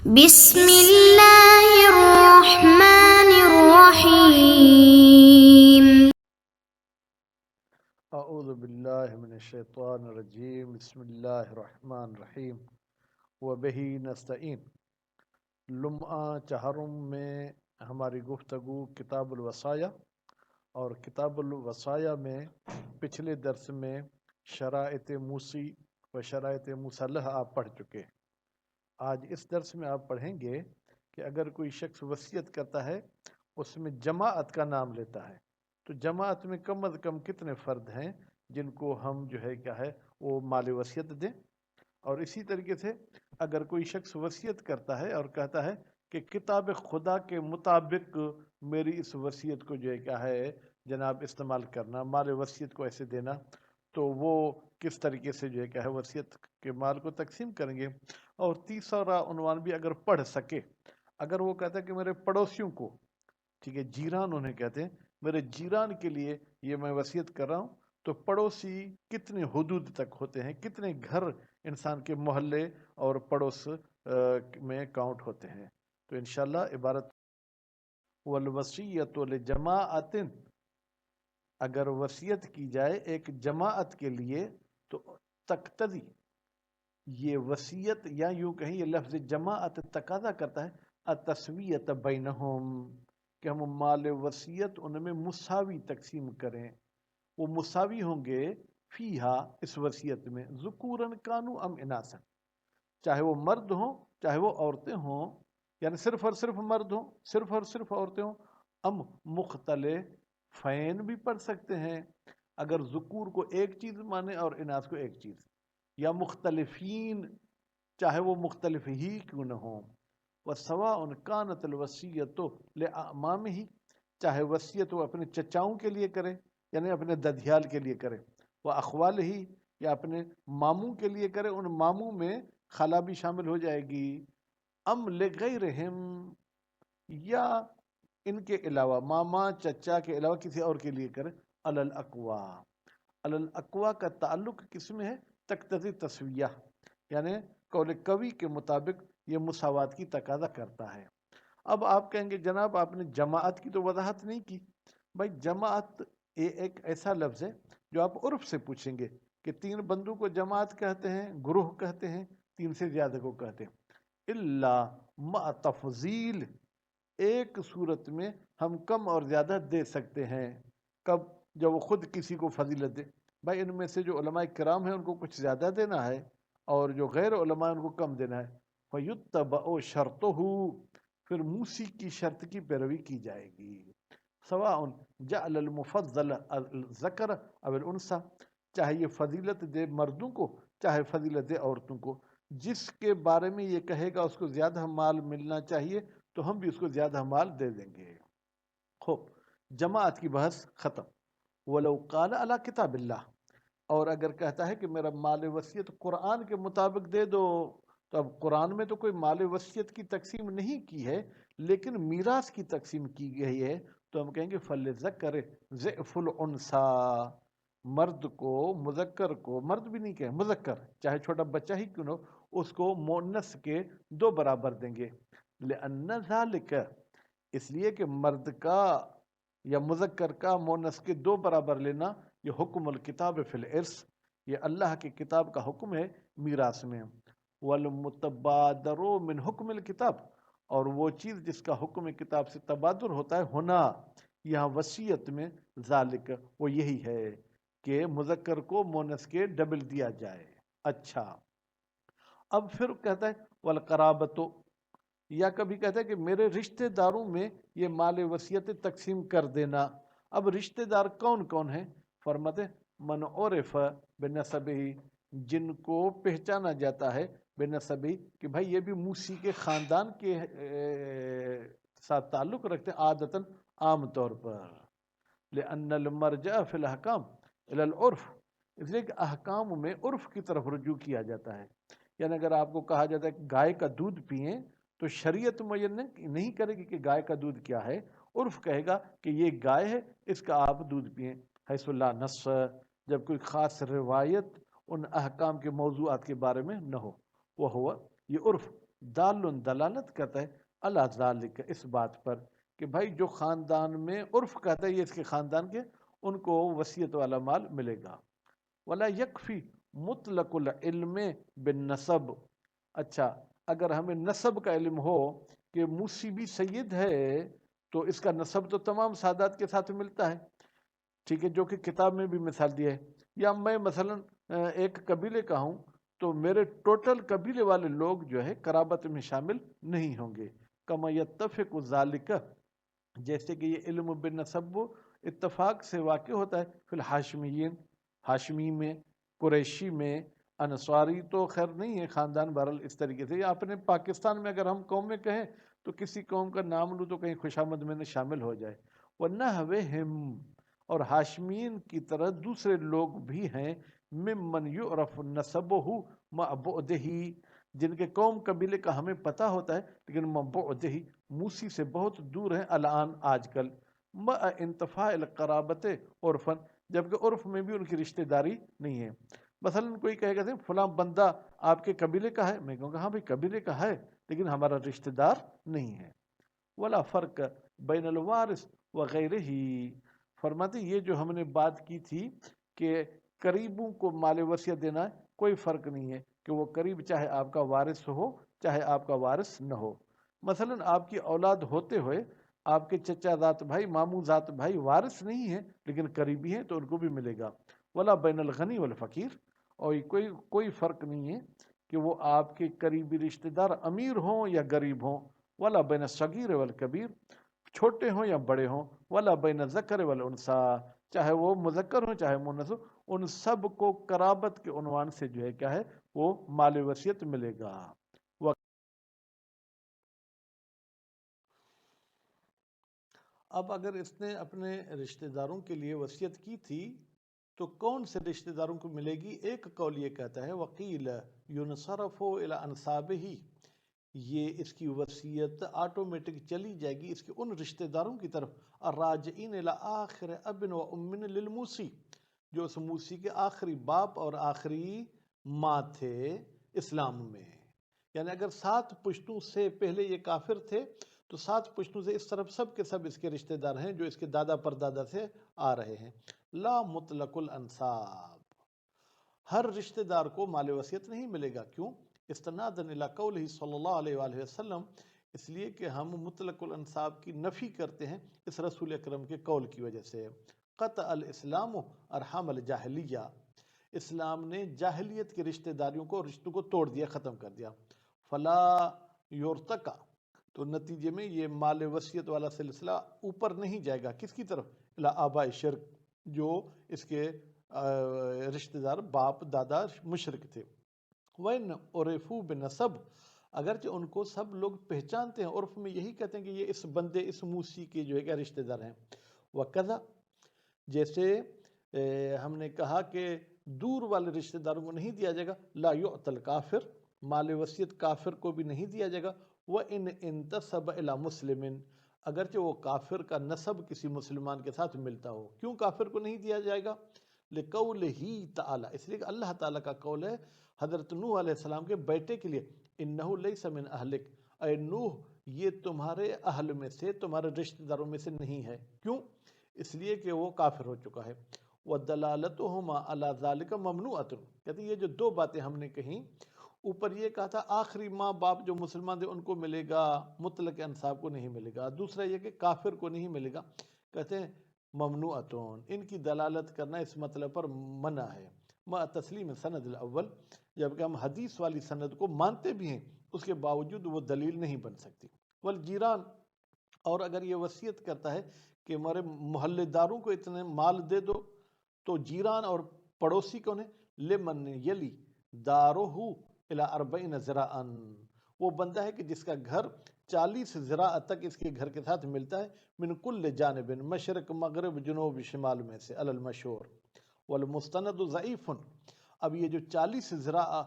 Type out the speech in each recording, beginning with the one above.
بسم اللہ الرحمن الرحیم۔ اعوذ باللہ من الشیطان الرجیم، بسم اللہ الرحمن الرحیم، وبہ نستعین۔ لمعہ چہارم میں ہماری گفتگو کتاب الوصایا، اور کتاب الوصایا میں پچھلے درس میں شرائط موسی و شرائط مصلح آپ پڑھ چکے۔ آج اس درس میں آپ پڑھیں گے کہ اگر کوئی شخص وصیت کرتا ہے، اس میں جماعت کا نام لیتا ہے، تو جماعت میں کم از کم کتنے فرد ہیں جن کو ہم جو ہے کیا ہے وہ مال وصیت دیں۔ اور اسی طریقے سے اگر کوئی شخص وصیت کرتا ہے اور کہتا ہے کہ کتاب خدا کے مطابق میری اس وصیت کو جو ہے کیا ہے جناب استعمال کرنا، مال وصیت کو ایسے دینا، تو وہ کس طریقے سے جو ہے کیا ہے وصیت کے مال کو تقسیم کریں گے۔ اور تیسرا عنوان بھی اگر پڑھ سکے، اگر وہ کہتا ہے کہ میرے پڑوسیوں کو، ٹھیک ہے، جیران انہیں کہتے ہیں، میرے جیران کے لیے یہ میں وصیت کر رہا ہوں، تو پڑوسی کتنے حدود تک ہوتے ہیں، کتنے گھر انسان کے محلے اور پڑوس میں کاؤنٹ ہوتے ہیں۔ تو انشاءاللہ عبارت والوصیت لجماعت، اگر وصیت کی جائے ایک جماعت کے لیے تو تقتضی، یہ وصیت یا یوں کہیں یہ لفظ جماعت تقاضا کرتا ہے التسویۃ بینہم، کہ ہم مال وصیت ان میں مساوی تقسیم کریں۔ وہ مساوی ہوں گے فیہا، اس وصیت میں، ذکورن کانو ام اناسن، چاہے وہ مرد ہوں چاہے وہ عورتیں ہوں، یعنی صرف اور صرف مرد ہوں، صرف اور صرف عورتیں ہوں، ام مختلفین بھی پڑھ سکتے ہیں اگر ذکور کو ایک چیز مانے اور اناث کو ایک چیز، یا مختلفین چاہے وہ مختلف ہی کیوں نہ ہوں۔ وَسَوَاءٌ كَانَتِ الْوَصِيَّةُ لِأَعْمَامِهِ، چاہے وصیت وہ اپنے چچاؤں کے لیے کرے، یعنی اپنے ددھیال کے لیے کرے، وَأَخْوَالِهِ، یا اپنے ماموں کے لیے کرے، ان ماموں میں خالہ بھی شامل ہو جائے گی، ام لغیرہم، یا ان کے علاوہ، ماما چچا کے علاوہ کسی اور کے لیے کرے، علی الاقوا، علی الاقوا کا تعلق کس میں ہے؟ تقتضی تسویہ، یعنی قول قوی کے مطابق یہ مساوات کی تقاضا کرتا ہے۔ اب آپ کہیں گے جناب آپ نے جماعت کی تو وضاحت نہیں کی۔ بھائی جماعت ایک ایسا لفظ ہے جو آپ عرف سے پوچھیں گے کہ 3 بندوں کو جماعت کہتے ہیں، گروہ کہتے ہیں، 3 سے زیادہ کو کہتے ہیں، الا مع تفضیل، ایک صورت میں ہم کم اور زیادہ دے سکتے ہیں، کب؟ جب وہ خود کسی کو فضیلت دے۔ بھائی ان میں سے جو علماء کرام ہیں ان کو کچھ زیادہ دینا ہے، اور جو غیر علماء ان کو کم دینا ہے۔ فَيُتَّبَعُ شَرْطُهُ، پھر موسی کی شرط کی پیروی کی جائے گی۔ سواء جعل المفضل الذکر او الانثى، چاہے یہ فضیلت دے مردوں کو چاہے فضیلت دے عورتوں کو، جس کے بارے میں یہ کہے گا اس کو زیادہ مال ملنا چاہیے تو ہم بھی اس کو زیادہ مال دے دیں گے۔ خوب، جماعت کی بحث ختم۔ وَلَوْ قَالَ عَلَى كِتَابِ اللَّهِ، اور اگر کہتا ہے کہ میرا مال وصیت قرآن کے مطابق دے دو، تو اب قرآن میں تو کوئی مال وصیت کی تقسیم نہیں کی ہے، لیکن میراث کی تقسیم کی گئی ہے، تو ہم کہیں گے فَلِلذَّكَرِ ضِعْفُ الْأُنثَىٰ، مرد کو، مذکر کو، مرد بھی نہیں کہیں، مذکر چاہے چھوٹا بچہ ہی کیوں نہ ہو، اس کو مؤنث کے 2 برابر دیں گے۔ لِأَنَّ ذَلِكَ، اس لیے کہ مرد کا یا مذکر کا مؤنث کے 2 برابر لینا، یہ حکم الکتاب فی الارث، یہ اللہ کی کتاب کا حکم ہے میراث میں۔ والمتبادر من حکم الکتاب، اور وہ چیز جس کا حکم کتاب سے تبادر ہوتا ہے، ہونا یہاں وصیت میں، ذالک وہ یہی ہے کہ مذکر کو مؤنث کے ڈبل دیا جائے۔ اچھا، اب پھر کہتا ہے والقرابت، یا کبھی کہتا ہے کہ میرے رشتہ داروں میں یہ مال وصیت تقسیم کر دینا۔ اب رشتہ دار کون کون ہیں؟ فرماتے من عرف بنسبہ، جن کو پہچانا جاتا ہے بنسبہ، کہ بھائی یہ بھی موسی کے خاندان کے ساتھ تعلق رکھتے ہیں، عادتاً عام طور پر۔ لأن المرجع فی الاحکام الی العرف، اس لیے کہ احکام میں عرف کی طرف رجوع کیا جاتا ہے۔ یعنی اگر آپ کو کہا جاتا ہے کہ گائے کا دودھ پئیں، تو شریعت معین نہیں کرے گی کہ گائے کا دودھ کیا ہے، عرف کہے گا کہ یہ گائے ہے، اس کا آپ دودھ پئیں، حیث لا نص، جب کوئی خاص روایت ان احکام کے موضوعات کے بارے میں نہ ہو، وہ ہوا یہ عرف۔ دالن دلالت کرتا ہے اللہ ذالک اس بات پر کہ بھائی جو خاندان میں عرف کہتا ہے یہ اس کے خاندان کے ان کو وصیت والا مال ملے گا. ولا یکفی مطلق العلم بالنسب. اچھا اگر ہمیں نسب کا علم ہو کہ موسی بھی سید ہے تو اس کا نسب تو تمام سادات کے ساتھ ملتا ہے، ٹھیک ہے، جو کہ کتاب میں بھی مثال دیا ہے. یا میں مثلا ایک قبیلے کا ہوں تو میرے ٹوٹل قبیلے والے لوگ جو ہے قرابت میں شامل نہیں ہوں گے. کما یتفق ذالک، جیسے کہ یہ علم بالنسب اتفاق سے واقع ہوتا ہے فی الحاشمیین، ہاشمی میں، قریشی میں. انصاری تو خیر نہیں ہے خاندان بہرحال اس طریقے سے. یا اپنے پاکستان میں اگر ہم قوم میں کہیں تو کسی قوم کا نام لوں تو کہیں خوشامد میں شامل ہو جائے. وَنَحْوِهِمْ، اور ہاشمین کی طرح دوسرے لوگ بھی ہیں ممن یعرف نسبہ مع بعدہ، جن کے قوم قبیلے کا ہمیں پتہ ہوتا ہے لیکن مع بعدہ موسی سے بہت دور ہیں الان آج کل. مع انتفاء القرابت عرفاً، جبکہ عرف میں بھی ان کی رشتہ داری نہیں ہے. مثلا کوئی کہے گا فلاں بندہ آپ کے قبیلے کا ہے، میں کہوں گا ہاں بھائی قبیلے کا ہے لیکن ہمارا رشتہ دار نہیں ہے. ولا فرق بین الوارث وغیرہ ہی، فرماتے یہ جو ہم نے بات کی تھی کہ قریبوں کو مال وصیت دینا ہے، کوئی فرق نہیں ہے کہ وہ قریب چاہے آپ کا وارث ہو چاہے آپ کا وارث نہ ہو. مثلا آپ کی اولاد ہوتے ہوئے آپ کے چچا ذات بھائی ماموں ذات بھائی وارث نہیں ہیں لیکن قریبی ہیں تو ان کو بھی ملے گا. ولا بین الغنی والفقیر، اور کوئی فرق نہیں ہے کہ وہ آپ کے قریبی رشتہ دار امیر ہوں یا غریب ہوں. ولا بین الصغیر والکبیر، چھوٹے ہوں یا بڑے ہوں. ولا بین الذکر والانثی، چاہے وہ مذکر ہوں چاہے مؤنث ہو، ان سب کو قرابت کے عنوان سے جو ہے کیا ہے وہ مال وصیت ملے گا. اب اگر اس نے اپنے رشتہ داروں کے لیے وصیت کی تھی تو کون سے رشتہ داروں کو ملے گی؟ ایک قول یہ کہتا ہے وقیل ينصرف الى انصابہ، یہ اس کی وصیت آٹومیٹک چلی جائے گی اس کے ان رشتہ داروں کی طرف الراجعین الى آخر اب و ام للموسی، جو اس موسی کے آخری باپ اور آخری ماں تھے اسلام میں. یعنی اگر 7 پشتوں سے پہلے یہ کافر تھے تو 7 پشتوں سے اس طرف سب کے سب اس کے رشتہ دار ہیں جو اس کے دادا پر دادا سے آ رہے ہیں. لا مطلق الانصاب، ہر رشتہ دار کو مال وصیت نہیں ملے گا. کیوں؟ استنادن الی قولہ صلی اللہ علیہ وآلہ وسلم، اس لیے کہ ہم مطلق الانصاب کی نفی کرتے ہیں اس رسول اکرم کے قول کی وجہ سے. قطع الاسلام ارحام الجاہلیہ، اسلام نے جاہلیت کے رشتہ داریوں کو رشتوں کو توڑ دیا، ختم کر دیا. فلا یورتقا، تو نتیجے میں یہ مال وصیت والا سلسلہ اوپر نہیں جائے گا. کس کی طرف؟ الی آباء شرک، جو اس کے رشتہ دار باپ دادا مشرک تھے. وَإِنْ عُرِفُوا بِنَسَب، اگرچہ ان کو سب لوگ پہچانتے ہیں، عرف میں یہی کہتے ہیں کہ یہ اس بندے اس موسی کے جو ہے کیا رشتہ دار ہیں. وَكَذَا، جیسے ہم نے کہا کہ دور والے رشتہ داروں کو نہیں دیا جائے گا. لا یعطى الکافر، مال وصیت کافر کو بھی نہیں دیا جائے گا. وَإِنْ انتسب إِلَى مُسْلِمٍ، اگرچہ وہ کافر کا نسب کسی مسلمان کے ساتھ ملتا ہو. کیوں کافر کو نہیں دیا جائے گا؟ لِقَوْلِهِ تَعَالَى، اس لیے کہ اللہ تعالیٰ کا قول ہے حضرت نوح علیہ السلام کے بیٹے کے لیے، اِنَّهُ لَيْسَ مِنْ أَهْلِكَ، اے نوح یہ تمہارے اہل میں سے، تمہارے رشتہ داروں میں سے نہیں ہے. کیوں؟ اس لیے کہ وہ کافر ہو چکا ہے. وَدَلَالَتُهُمَا عَلَى ذَلِكَ مَمْنُوعَةٌ، کہتے ہیں یہ جو 2 باتیں ہم نے کہیں، اوپر یہ کہا تھا آخری ماں باپ جو مسلمان تھے ان کو ملے گا، مطلق انصاب کو نہیں ملے گا. دوسرا یہ کہ کافر کو نہیں ملے گا. کہتے ہیں ممنوعتون، ان کی دلالت کرنا اس مطلب پر منع ہے. مع تسلیم سند الاول، جبکہ ہم حدیث والی سند کو مانتے بھی ہیں اس کے باوجود وہ دلیل نہیں بن سکتی. والجیران، اور اگر یہ وصیت کرتا ہے کہ ہمارے محلے داروں کو اتنے مال دے دو، تو جیران اور پڑوسی کون ہیں؟ لمن یلی دارہ الی 40 ذراعا، وہ بندہ ہے کہ جس کا گھر 40 ذراع تک اس کے گھر کے ساتھ ملتا ہے. من کل جانب، مشرق مغرب جنوب شمال میں سے، علی المشہور. والمستند ضعیف، اب یہ جو 40 ذراع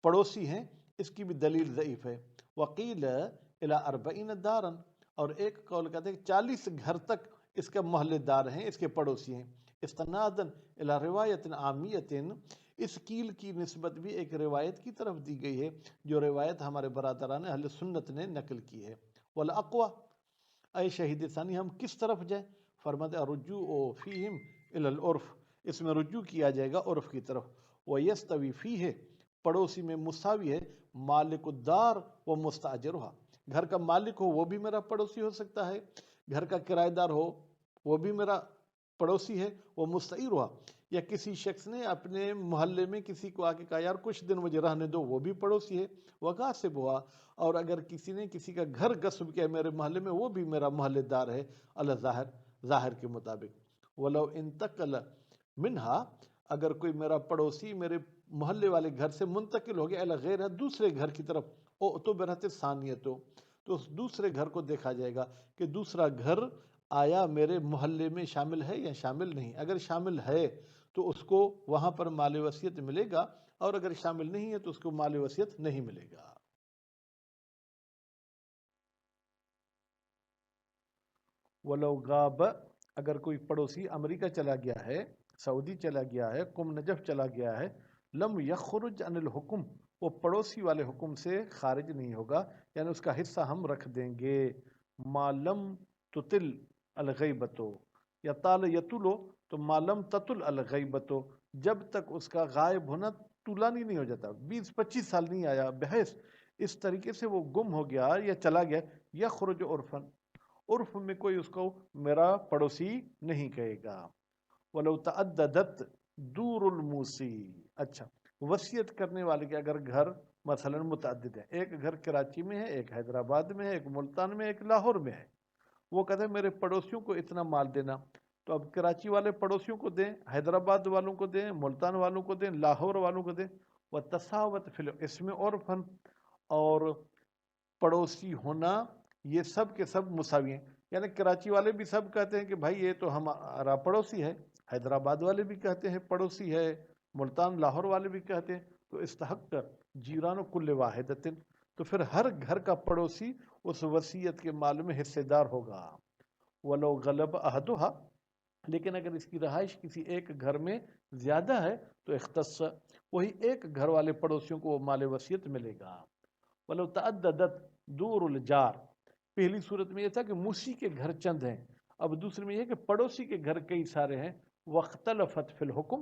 پڑوسی ہیں اس کی بھی دلیل ضعیف ہے. وقیل الی 40 دارا، اور ایک قول کہتے ہیں 40 گھر تک اس کے محلے دار ہیں، اس کے پڑوسی ہیں. استنادن الی روایت عامیت، اس قیل کی نسبت بھی ایک روایت کی طرف دی گئی ہے جو روایت ہمارے برادران اہل سنت نے نقل کی ہے۔ والاقوی، اے شہید ثانی ہم کس طرف جائیں؟ فرماتے الرجوع فیہم الی العرف، اس میں رجوع کیا جائے گا عرف کی طرف۔ ویستوی فیہ، پڑوسی میں مساوی ہے، مالک الدار و مستاجرہا، گھر کا مالک ہو وہ بھی میرا پڑوسی ہو سکتا ہے، گھر کا کرایہ دار ہو وہ بھی میرا پڑوسی ہے، وہ مستعیرہا، یا کسی شخص نے اپنے محلے میں کسی کو آ کے کہا یار کچھ دن مجھے رہنے دو، وہ بھی پڑوسی ہے۔ وغاصب ہوا، اور اگر کسی نے کسی کا گھر غصب کیا میرے محلے میں، وہ بھی میرا محلے دار ہے، الظاہر، ظاہر کے مطابق۔ ولو انتقل منہا، اگر کوئی میرا پڑوسی میرے محلے والے گھر سے منتقل ہو گیا الی غیرہ، دوسرے گھر کی طرف، او تو برہت ثانیتو، تو اس دوسرے گھر کو دیکھا جائے گا کہ دوسرا گھر آیا میرے محلے میں شامل ہے یا شامل نہیں۔ اگر شامل ہے تو اس کو وہاں پر مال وصیت ملے گا، اور اگر شامل نہیں ہے تو اس کو مال وصیت نہیں ملے گا۔ ولو غاب، اگر کوئی پڑوسی امریکہ چلا گیا ہے، سعودی چلا گیا ہے، قم نجف چلا گیا ہے، لم یخرج عن الحکم، وہ پڑوسی والے حکم سے خارج نہیں ہوگا، یعنی اس کا حصہ ہم رکھ دیں گے۔ ما لم تطل الغیبتو، یا طال یطلو، تو ما لم تطل الغیبتو، جب تک اس کا غائب ہونا طولانی نہیں ہو جاتا، 20-25 سال نہیں آیا، بحیث اس طریقے سے وہ گم ہو گیا یا چلا گیا، یخرج عرفن، عرف میں کوئی اس کو میرا پڑوسی نہیں کہے گا۔ وَلَوْ تَعَدَّدَتْ دُورُ الْمُوسِی، اچھا وصیت کرنے والے کے اگر گھر مثلا متعدد ہے، ایک گھر کراچی میں ہے، ایک حیدرآباد میں ہے، ایک ملتان میں ہے، ایک لاہور میں ہے، وہ کہتے ہیں میرے پڑوسیوں کو اتنا مال دینا، تو اب کراچی والے پڑوسیوں کو دیں، حیدرآباد والوں کو دیں، ملتان والوں کو دیں، لاہور والوں کو دیں۔ وَتَسَاوَتْ فِي الْقِسْمِ عُرْفًا، اور پڑوسی ہونا یہ سب کے سب مساوی ہیں، یعنی کراچی والے بھی سب کہتے ہیں کہ بھائی یہ تو ہمارا پڑوسی ہے، حیدرآباد والے بھی کہتے ہیں پڑوسی ہے، ملتان لاہور والے بھی کہتے ہیں، تو استحق جیران کل واحدۃ، تو پھر ہر گھر کا پڑوسی اس وصیت کے مال میں حصے دار ہوگا۔ ولو غلب احدها، لیکن اگر اس کی رہائش کسی ایک گھر میں زیادہ ہے تو اختص، وہی ایک گھر والے پڑوسیوں کو وہ مال وصیت ملے گا۔ ولو تعددت دور الجار، پہلی صورت میں یہ تھا کہ موسی کے گھر چند ہیں، اب دوسرے میں یہ کہ پڑوسی کے گھر کئی سارے ہیں، واختلفت فی الحکم،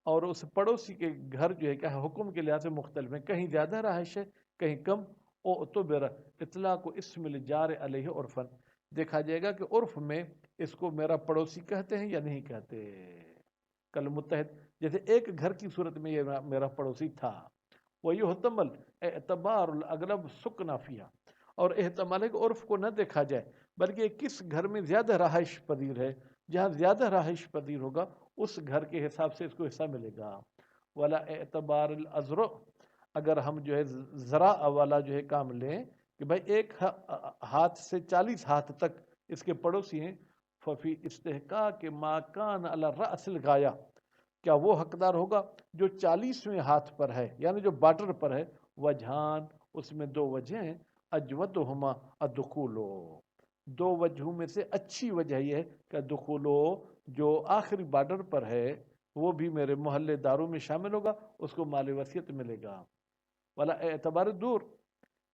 اور اس پڑوسی کے گھر جو ہے کہ حکم کے لحاظ سے مختلف ہیں، کہیں زیادہ رہائش ہے کہیں کم، اعتبر اطلاق اسم الجار علیہ عرفن، دیکھا جائے گا کہ عرف میں اس کو میرا پڑوسی کہتے ہیں یا نہیں کہتے۔ کل متحد، جیسے ایک گھر کی صورت میں یہ میرا پڑوسی تھا، وَيُحْتَمَلْ اعتبار الاغلب سکنا فیہا، اور احتمال ہے کہ عرف کو نہ دیکھا جائے بلکہ کس گھر میں زیادہ رہائش پذیر ہے، جہاں زیادہ رہائش پذیر ہوگا اس گھر کے حساب سے اس کو حصہ ملے گا۔ ولا اعتبار الازرع، اگر ہم جو ہے زرع والا جو ہے کام لیں کہ بھائی ایک ہاتھ سے 40 ہاتھ تک اس کے پڑوسی ہیں، ففی استحقاق ما کان علی رأس الغایہ، کیا وہ حقدار ہوگا جو 40ویں ہاتھ پر ہے، یعنی جو باٹر پر ہے، وجہان، اس میں دو وجہ ہیں، اجودہما الدخولو، دو وجہوں میں سے اچھی وجہ یہ ہے کہ دخولو، جو آخری بارڈر پر ہے وہ بھی میرے محلے داروں میں شامل ہوگا، اس کو مال وصیت ملے گا۔ والا اعتبار دور،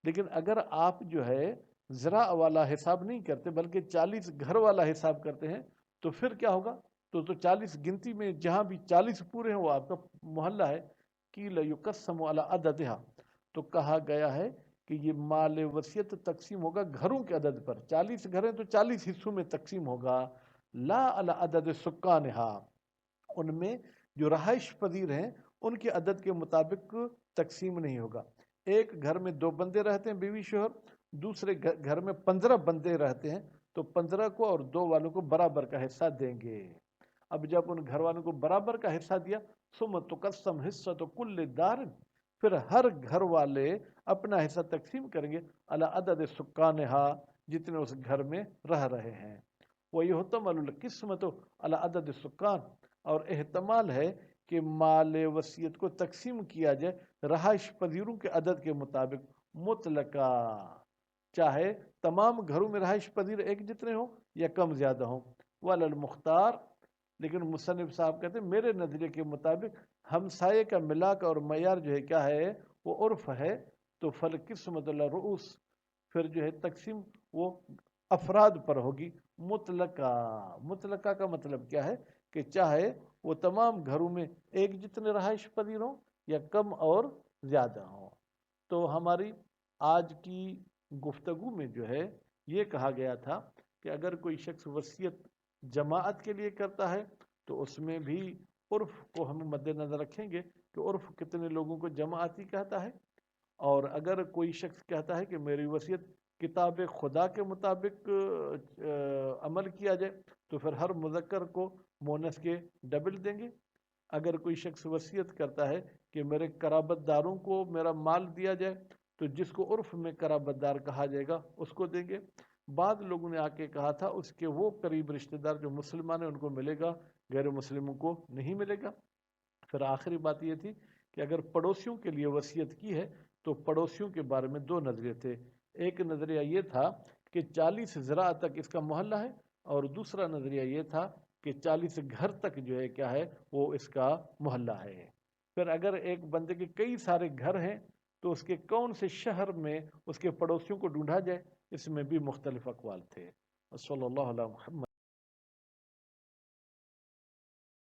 لیکن اگر آپ جو ہے زرع والا حساب نہیں کرتے بلکہ 40 گھر والا حساب کرتے ہیں تو پھر کیا ہوگا، تو 40 گنتی میں جہاں بھی 40 پورے ہیں وہ آپ کا محلہ ہے۔ قیل یقسم علی عددہا، تو کہا گیا ہے کہ یہ مال وصیت تقسیم ہوگا گھروں کے عدد پر، 40 گھر ہیں تو 40 حصوں میں تقسیم ہوگا، لا علی عدد سکانہا، ان میں جو رہائش پذیر ہیں ان کے عدد کے مطابق تقسیم نہیں ہوگا۔ ایک گھر میں 2 بندے رہتے ہیں بیوی شوہر، دوسرے گھر میں 15 بندے رہتے ہیں، تو 15 کو اور 2 والوں کو برابر کا حصہ دیں گے۔ اب جب ان گھر والوں کو برابر کا حصہ دیا، ثم تقسم حصۃ کل دار، پھر ہر گھر والے اپنا حصہ تقسیم کریں گے علی عدد سکانہا، جتنے اس گھر میں رہ رہے ہیں۔ وَيُحْتَمَلُ الْقِسْمَةُ علی عدد سکان، اور احتمال ہے کہ مال وصیت کو تقسیم کیا جائے رہائش پذیروں کے عدد کے مطابق، مطلقہ، چاہے تمام گھروں میں رہائش پذیر ایک جتنے ہوں یا کم زیادہ ہوں۔ وَعَلَى الْمُخْتَارِ، لیکن مصنف صاحب کہتے ہیں میرے نظریے کے مطابق ہمسائے کا ملاک اور معیار جو ہے کیا ہے وہ عرف ہے، تو فالقسمۃ الرؤوس پھر جو ہے تقسیم وہ افراد پر ہوگی مطلقہ۔ مطلقہ کا مطلب کیا ہے کہ چاہے وہ تمام گھروں میں ایک جتنے رہائش پذیر ہوں یا کم اور زیادہ ہوں۔ تو ہماری آج کی گفتگو میں جو ہے یہ کہا گیا تھا کہ اگر کوئی شخص وصیت جماعت کے لیے کرتا ہے تو اس میں بھی عرف کو ہم مد نظر رکھیں گے کہ عرف کتنے لوگوں کو جماعتی کہتا ہے، اور اگر کوئی شخص کہتا ہے کہ میری وصیت کتاب خدا کے مطابق عمل کیا جائے تو پھر ہر مذکر کو مونس کے ڈبل دیں گے۔ اگر کوئی شخص وصیت کرتا ہے کہ میرے قرابت داروں کو میرا مال دیا جائے تو جس کو عرف میں قرابت دار کہا جائے گا اس کو دیں گے۔ بعض لوگوں نے آ کے کہا تھا اس کے وہ قریب رشتہ دار جو مسلمان ہیں ان کو ملے گا، غیر مسلموں کو نہیں ملے گا۔ پھر آخری بات یہ تھی کہ اگر پڑوسیوں کے لیے وصیت کی ہے تو پڑوسیوں کے بارے میں دو نظریے تھے۔ ایک نظریہ یہ تھا کہ 40 ذراع تک اس کا محلہ ہے، اور دوسرا نظریہ یہ تھا کہ 40 گھر تک جو ہے کیا ہے وہ اس کا محلہ ہے۔ پھر اگر ایک بندے کے کئی سارے گھر ہیں تو اس کے کون سے شہر میں اس کے پڑوسیوں کو ڈھونڈا جائے، اس میں بھی مختلف اقوال تھے۔ صلی اللہ علیہ محمد۔